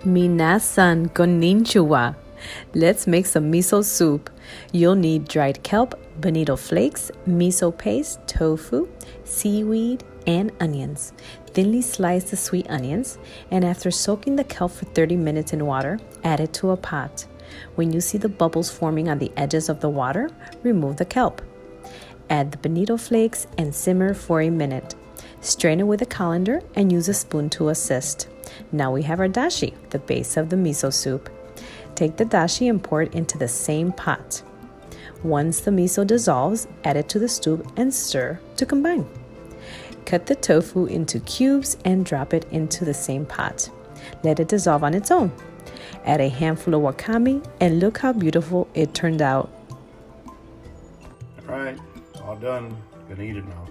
Minasan, kon'nichiwa. Let's make some miso soup. You'll need dried kelp, bonito flakes, miso paste, tofu, seaweed, and onions. Thinly slice the sweet onions, and after soaking the kelp for 30 minutes in water, add it to a pot. When you see the bubbles forming on the edges of the water, remove the kelp. Add the bonito flakes and simmer for a minute. Strain it with a colander and use a spoon to assist. Now we have our dasheee, the base of the miso soup. Take the dasheee and pour it into the same pot. Once the miso dissolves, add it to the soup and stir to combine. Cut the tofu into cubes and drop it into the same pot. Let it dissolve on its own. Add a handful of wakame and look how beautiful it turned out. All right, all done. Gonna eat it now.